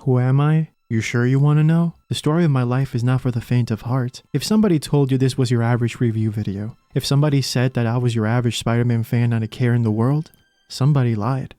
Who am I? You sure you want to know? The story of my life is not for the faint of heart. If somebody told you this was your average review video, if somebody said that I was your average Spider-Man fan not a care in the world, somebody lied.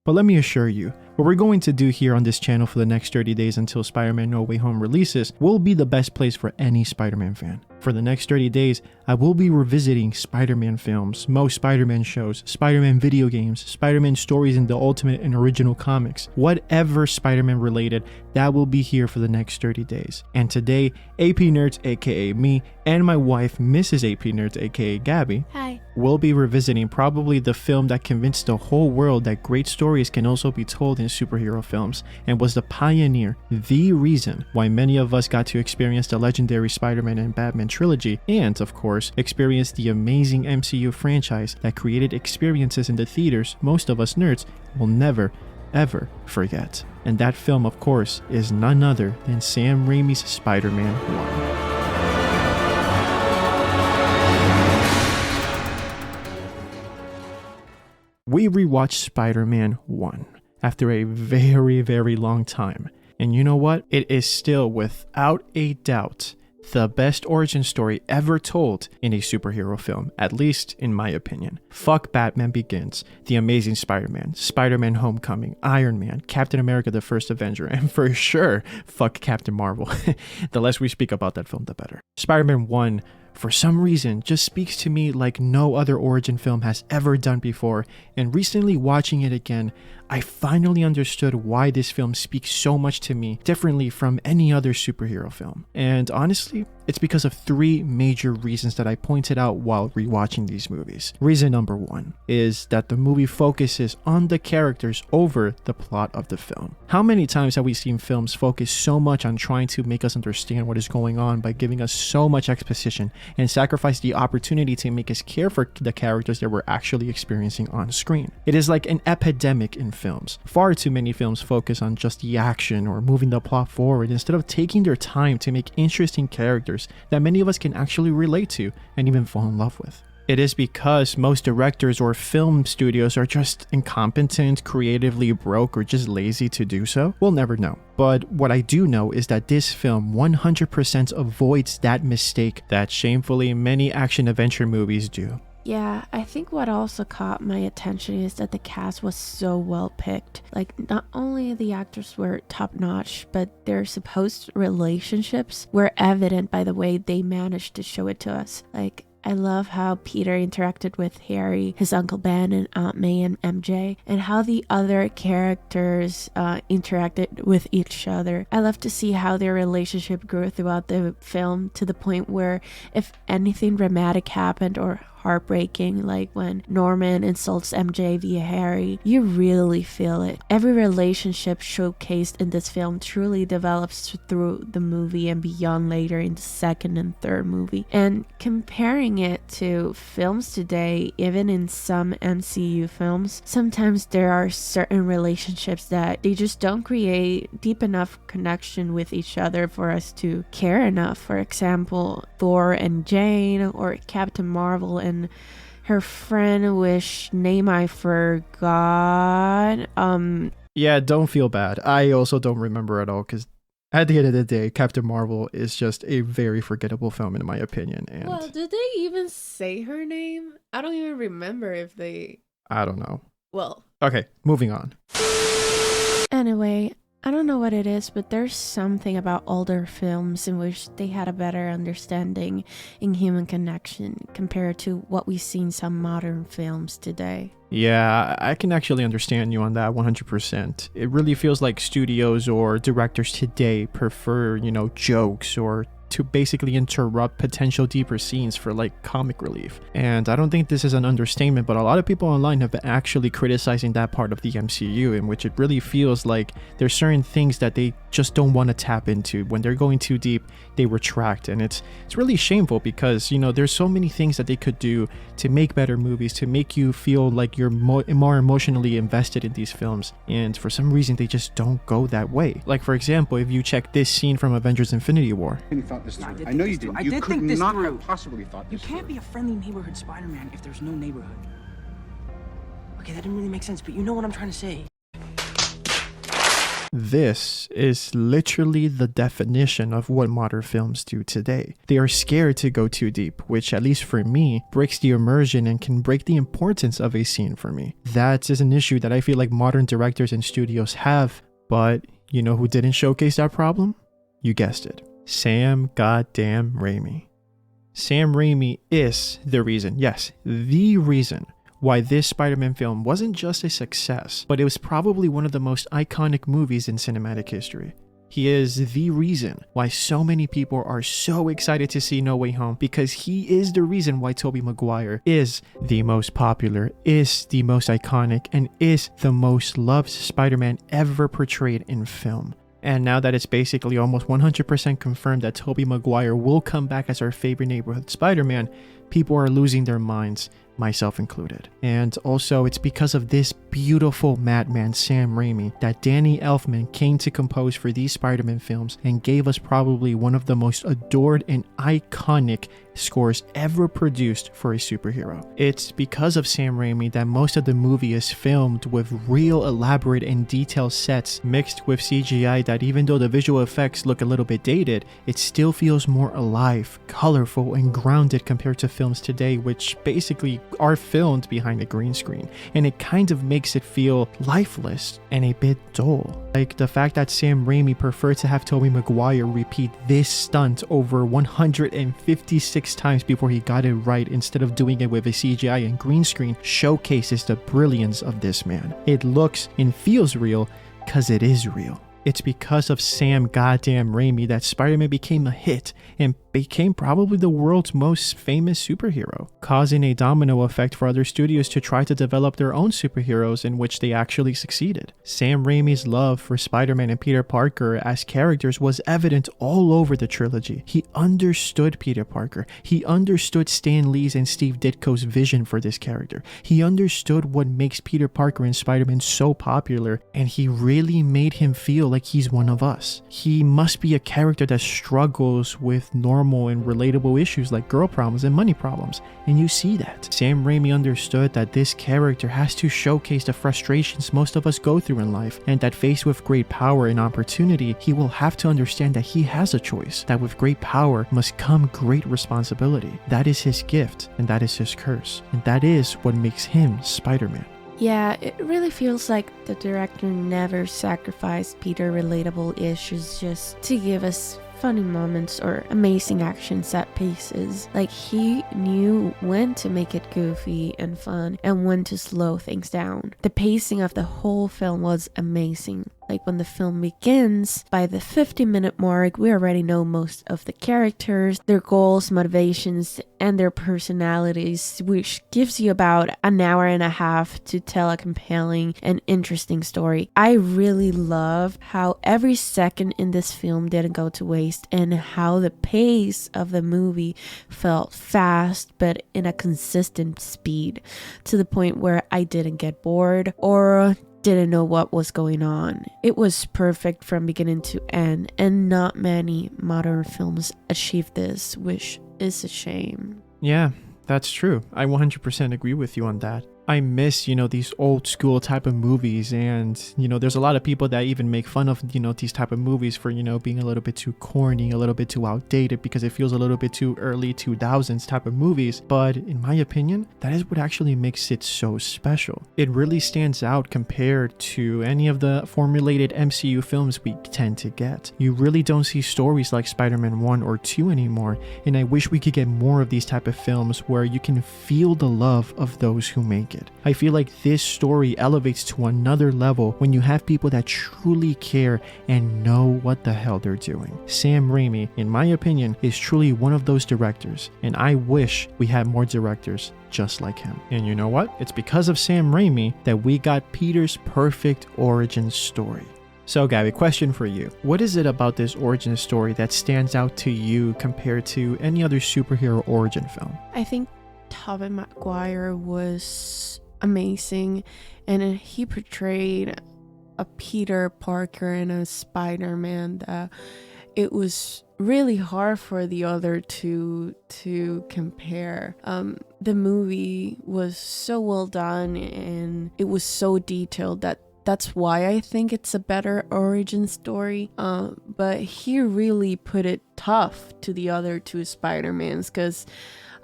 But let me assure you, what we're going to do here on this channel for the next 30 days until Spider-Man No Way Home releases will be the best place for any Spider-Man fan. For the next 30 days, I will be revisiting Spider-Man films, most Spider-Man shows, Spider-Man video games, Spider-Man stories in the Ultimate and original comics. Whatever Spider-Man related, that will be here for the next 30 days. And today, AP Nerds aka me and my wife Mrs. AP Nerds aka Gabby, hi, will be revisiting probably the film that convinced the whole world that great stories can also be told in superhero films and was the pioneer, the reason why many of us got to experience the legendary Spider-Man and Batman trilogy and, of course, experience the amazing MCU franchise that created experiences in the theaters most of us nerds will never, ever forget. And that film, of course, is none other than Sam Raimi's Spider-Man 1. We rewatched Spider-Man 1 after a very, very long time. And you know what? It is still, without a doubt, the best origin story ever told in a superhero film, at least in my opinion. Fuck Batman Begins, The Amazing Spider-Man, Spider-Man Homecoming, Iron Man, Captain America the First Avenger, and for sure, fuck Captain Marvel. The less we speak about that film, the better. Spider-Man 1, for some reason, just speaks to me like no other origin film has ever done before, and recently watching it again, I finally understood why this film speaks so much to me differently from any other superhero film. And honestly, it's because of three major reasons that I pointed out while rewatching these movies. Reason number one is that the movie focuses on the characters over the plot of the film. How many times have we seen films focus so much on trying to make us understand what is going on by giving us so much exposition and sacrifice the opportunity to make us care for the characters that we're actually experiencing on screen? It is like an epidemic in films. Far too many films focus on just the action or moving the plot forward instead of taking their time to make interesting characters that many of us can actually relate to and even fall in love with. It is because most directors or film studios are just incompetent, creatively broke, or just lazy to do so. We'll never know. But what I do know is that this film 100% avoids that mistake that shamefully many action-adventure movies do. Yeah, I think what also caught my attention is that the cast was so well picked. Like, not only the actors were top notch, but their supposed relationships were evident by the way they managed to show it to us. Like, I love how Peter interacted with Harry, his Uncle Ben, and Aunt May and MJ, and how the other characters interacted with each other. I love to see how their relationship grew throughout the film to the point where if anything dramatic happened or heartbreaking, like when Norman insults MJ via Harry, you really feel it. Every relationship showcased in this film truly develops through the movie and beyond later in the second and third movie. And comparing it to films today, even in some MCU films, sometimes there are certain relationships that they just don't create deep enough connection with each other for us to care enough. For example, Thor and Jane, or Captain Marvel and her friend which name I forgot. Yeah, don't feel bad. I also don't remember at all, because at the end of the day, Captain Marvel is just a very forgettable film in my opinion. And well, did they even say her name? I don't even remember if they... I don't know. Well. Okay, moving on. Anyway, I don't know what it is, but there's something about older films in which they had a better understanding in human connection compared to what we see in some modern films today. Yeah, I can actually understand you on that 100%. It really feels like studios or directors today prefer, jokes or to basically interrupt potential deeper scenes for like comic relief. And I don't think this is an understatement, but a lot of people online have been actually criticizing that part of the MCU, in which it really feels like there's certain things that they just don't want to tap into. When they're going too deep, they retract, and it's really shameful because there's so many things that they could do to make better movies, to make you feel like you're more emotionally invested in these films, and for some reason they just don't go that way. Like, for example, if you check this scene from Avengers Infinity War. I know you didn't. You could not have possibly thought this through. You can't be a friendly neighborhood Spider-Man if there's no neighborhood. Okay, that didn't really make sense, but you know what I'm trying to say. This is literally the definition of what modern films do today. They are scared to go too deep, which at least for me, breaks the immersion and can break the importance of a scene for me. That is an issue that I feel like modern directors and studios have, but you know who didn't showcase that problem? You guessed it. Sam goddamn Raimi. Sam Raimi is the reason, yes, the reason why this Spider-Man film wasn't just a success, but it was probably one of the most iconic movies in cinematic history. He is the reason why so many people are so excited to see No Way Home, because he is the reason why Tobey Maguire is the most popular, is the most iconic, and is the most loved Spider-Man ever portrayed in film. And now that it's basically almost 100% confirmed that Tobey Maguire will come back as our favorite neighborhood Spider-Man, people are losing their minds, myself included. And also, it's because of this beautiful madman Sam Raimi that Danny Elfman came to compose for these Spider-Man films and gave us probably one of the most adored and iconic scores ever produced for a superhero. It's because of Sam Raimi that most of the movie is filmed with real elaborate and detailed sets mixed with CGI that, even though the visual effects look a little bit dated, it still feels more alive, colorful, and grounded compared to films today, which basically are filmed behind a green screen, and it kind of makes it feel lifeless and a bit dull. Like the fact that Sam Raimi preferred to have Tobey Maguire repeat this stunt over 156 times before he got it right instead of doing it with a CGI and green screen showcases the brilliance of this man. It looks and feels real because it is real. It's because of Sam goddamn Raimi that Spider-Man became a hit and became probably the world's most famous superhero, causing a domino effect for other studios to try to develop their own superheroes, in which they actually succeeded. Sam Raimi's love for Spider-Man and Peter Parker as characters was evident all over the trilogy. He understood Peter Parker. He understood Stan Lee's and Steve Ditko's vision for this character. He understood what makes Peter Parker and Spider-Man so popular, and he really made him feel like he's one of us. He must be a character that struggles with normal and relatable issues like girl problems and money problems, and you see that. Sam Raimi understood that this character has to showcase the frustrations most of us go through in life, and that faced with great power and opportunity, he will have to understand that he has a choice, that with great power must come great responsibility. That is his gift, and that is his curse, and that is what makes him Spider-Man. Yeah, it really feels like the director never sacrificed Peter relatable issues just to give us funny moments or amazing action set pieces. Like, he knew when to make it goofy and fun and when to slow things down. The pacing of the whole film was amazing. Like, when the film begins, by the 50-minute mark, we already know most of the characters, their goals, motivations, and their personalities, which gives you about an hour and a half to tell a compelling and interesting story. I really love how every second in this film didn't go to waste, and how the pace of the movie felt fast but in a consistent speed, to the point where I didn't get bored or didn't know what was going on. It was perfect from beginning to end, and not many modern films achieve this, which is a shame. Yeah, that's true. I 100% agree with you on that. I miss, these old school type of movies, and, there's a lot of people that even make fun of, these type of movies for, being a little bit too corny, a little bit too outdated, because it feels a little bit too early 2000s type of movies. But in my opinion, that is what actually makes it so special. It really stands out compared to any of the formulated MCU films we tend to get. You really don't see stories like Spider-Man 1 or 2 anymore, and I wish we could get more of these type of films where you can feel the love of those who make it. I feel like this story elevates to another level when you have people that truly care and know what the hell they're doing. Sam Raimi, in my opinion, is truly one of those directors, and I wish we had more directors just like him. And you know what? It's because of Sam Raimi that we got Peter's perfect origin story. So Gabby, question for you. What is it about this origin story that stands out to you compared to any other superhero origin film? I think Tobey Maguire was amazing, and he portrayed a Peter Parker and a Spider-Man that it was really hard for the other two to compare. The movie was so well done, and it was so detailed that that's why I think it's a better origin story. But he really put it tough to the other two Spider-Mans, because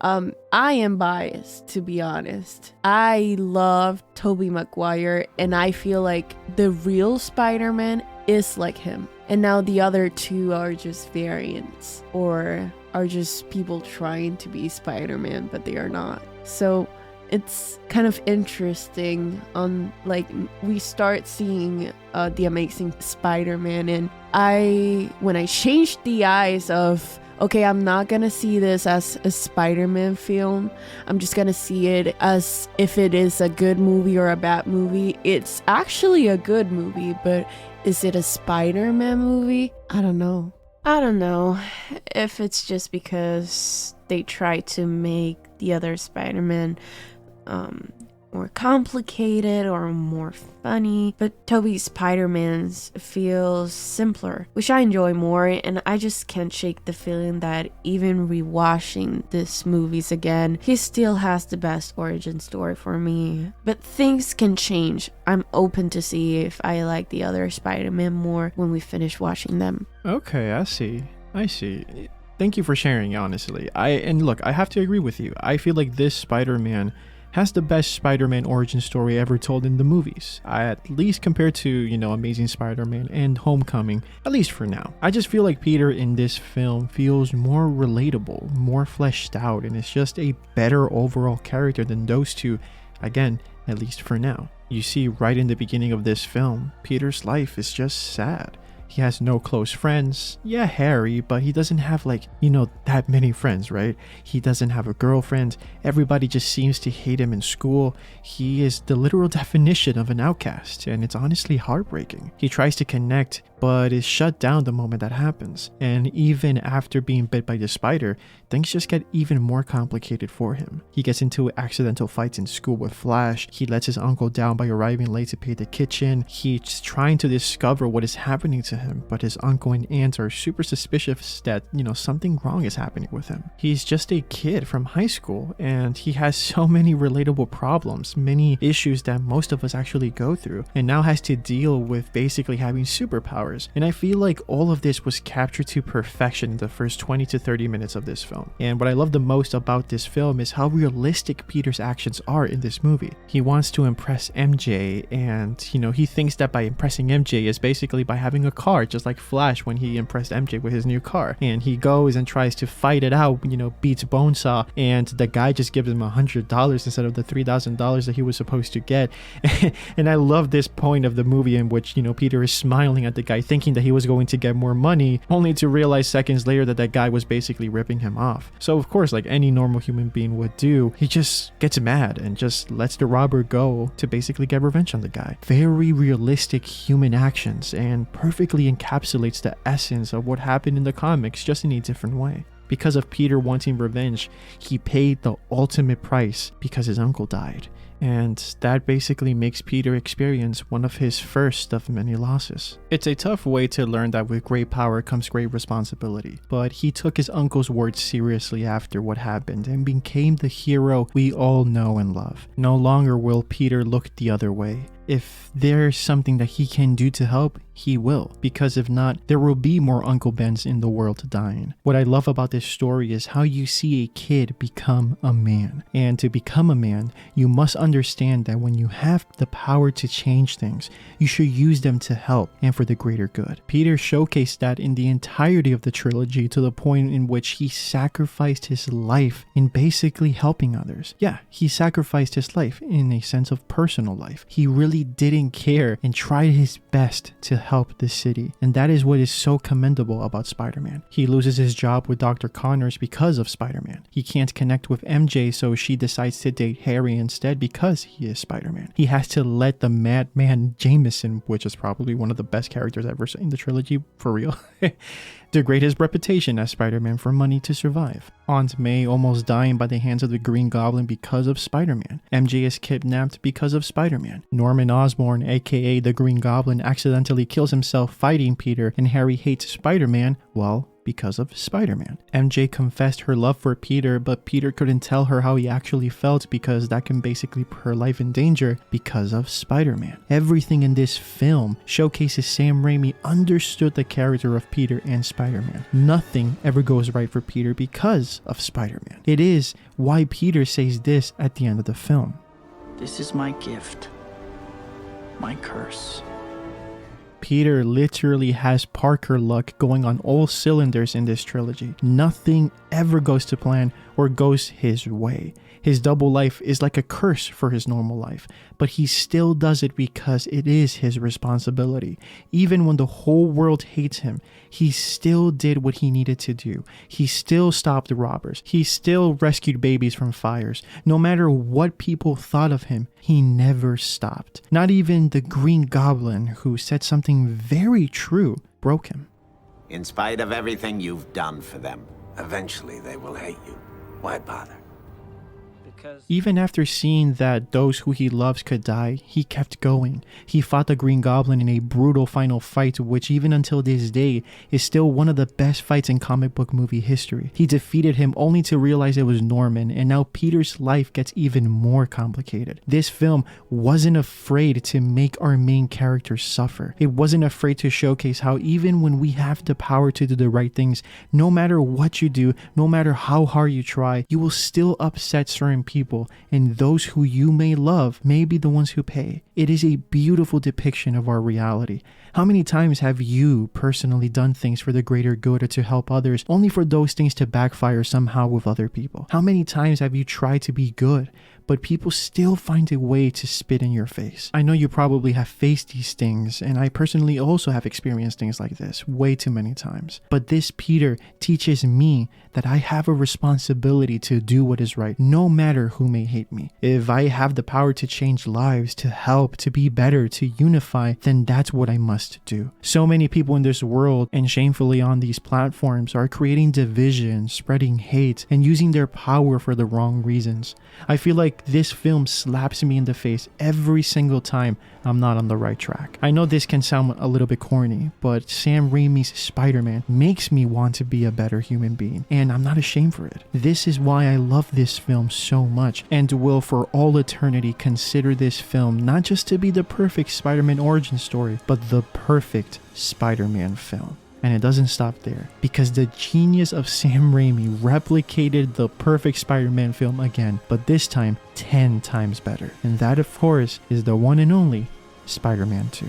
I am biased, to be honest. I love Tobey Maguire, and I feel like the real Spider-Man is like him. And now the other two are just variants, or are just people trying to be Spider-Man, but they are not. So it's kind of interesting on, like, we start seeing the Amazing Spider-Man, and when I changed the eyes of, okay, I'm not gonna see this as a Spider-Man film, I'm just gonna see it as if it is a good movie or a bad movie. It's actually a good movie, but is it a Spider-Man movie? I don't know if it's just because they try to make the other Spider-Man more complicated or more funny, but Tobey's Spider-Man's feels simpler, which I enjoy more, and I just can't shake the feeling that even rewatching these movies again, he still has the best origin story for me. But things can change. I'm open to see if I like the other Spider-Man more when we finish watching them. Okay, I see. Thank you for sharing, honestly. I have to agree with you. I feel like this Spider-Man has the best Spider-Man origin story ever told in the movies, at least compared to, Amazing Spider-Man and Homecoming, at least for now. I just feel like Peter in this film feels more relatable, more fleshed out, and it's just a better overall character than those two, again, at least for now. You see right in the beginning of this film, Peter's life is just sad. He has no close friends. Yeah, Harry, but he doesn't have that many friends, right? He doesn't have a girlfriend. Everybody just seems to hate him in school. He is the literal definition of an outcast, and it's honestly heartbreaking. He tries to connect, but is shut down the moment that happens. And even after being bit by the spider, things just get even more complicated for him. He gets into accidental fights in school with Flash. He lets his uncle down by arriving late to pay the kitchen. He's trying to discover what is happening to him, but his uncle and aunt are super suspicious that, something wrong is happening with him. He's just a kid from high school, and he has so many relatable problems, many issues that most of us actually go through, and now has to deal with basically having superpowers. And I feel like all of this was captured to perfection in the first 20 to 30 minutes of this film. And what I love the most about this film is how realistic Peter's actions are in this movie. He wants to impress MJ, and he thinks that by impressing MJ is basically by having a car, just like Flash when he impressed MJ with his new car. And he goes and tries to fight it out, beats Bonesaw, and the guy just gives him $100 instead of the $3,000 that he was supposed to get. And I love this point of the movie in which Peter is smiling at the guy, thinking that he was going to get more money, only to realize seconds later that that guy was basically ripping him off. So of course, like any normal human being would do, he just gets mad and just lets the robber go to basically get revenge on the guy. Very realistic human actions, and perfectly encapsulates the essence of what happened in the comics, just in a different way. Because of Peter wanting revenge, he paid the ultimate price because his uncle died. And that basically makes Peter experience one of his first of many losses. It's a tough way to learn that with great power comes great responsibility, but he took his uncle's words seriously after what happened and became the hero we all know and love. No longer will Peter look the other way. If there's something that he can do to help, he will, because if not, there will be more Uncle Bens in the world dying. What I love about this story is how you see a kid become a man. And to become a man, you must understand that when you have the power to change things, you should use them to help and for the greater good. Peter showcased that in the entirety of the trilogy, to the point in which he sacrificed his life in basically helping others. Yeah, he sacrificed his life in a sense of personal life. He really didn't care and tried his best to help the city, and that is what is so commendable about Spider-Man. He loses his job with Dr. Connors because of Spider-Man. He can't connect with MJ, so she decides to date Harry instead because he is Spider-Man. He has to let the madman Jameson, which is probably one of the best characters ever in the trilogy, for real, degrade his reputation as Spider-Man for money to survive. Aunt May almost dying by the hands of the Green Goblin because of Spider-Man. MJ is kidnapped because of Spider-Man. Norman Osborn, aka the Green Goblin, accidentally kills himself fighting Peter, and Harry hates Spider-Man, well, because of Spider-Man. MJ confessed her love for Peter, but Peter couldn't tell her how he actually felt because that can basically put her life in danger because of Spider-Man. Everything in this film showcases Sam Raimi understood the character of Peter and Spider-Man. Nothing ever goes right for Peter because of Spider-Man. It is why Peter says this at the end of the film. This is my gift. My curse. Peter literally has Parker luck going on all cylinders in this trilogy. Nothing ever goes to plan or goes his way. His double life is like a curse for his normal life, but he still does it because it is his responsibility. Even when the whole world hates him, he still did what he needed to do. He still stopped the robbers. He still rescued babies from fires. No matter what people thought of him, he never stopped. Not even the Green Goblin, who said something very true, broke him. In spite of everything you've done for them, eventually they will hate you. Why bother? Even after seeing that those who he loves could die, he kept going. He fought the Green Goblin in a brutal final fight, which even until this day is still one of the best fights in comic book movie history. He defeated him only to realize it was Norman, and now Peter's life gets even more complicated. This film wasn't afraid to make our main character suffer. It wasn't afraid to showcase how even when we have the power to do the right things, no matter what you do, no matter how hard you try, you will still upset certain people, and those who you may love may be the ones who pay. It is a beautiful depiction of our reality. How many times have you personally done things for the greater good or to help others, only for those things to backfire somehow with other people? How many times have you tried to be good, but people still find a way to spit in your face? I know you probably have faced these things, and I personally also have experienced things like this way too many times. But this Peter teaches me that I have a responsibility to do what is right, no matter who may hate me. If I have the power to change lives, to help, to be better, to unify, then that's what I must do. So many people in this world, and shamefully on these platforms, are creating division, spreading hate, and using their power for the wrong reasons. I feel like this film slaps me in the face every single time I'm not on the right track. I know this can sound a little bit corny, but Sam Raimi's Spider-Man makes me want to be a better human being, and I'm not ashamed for it. This is why I love this film so much, and will for all eternity consider this film not just to be the perfect Spider-Man origin story, but the perfect Spider-Man film. And it doesn't stop there, because the genius of Sam Raimi replicated the perfect Spider-Man film again, but this time 10 times better. And that, of course, is the one and only Spider-Man 2.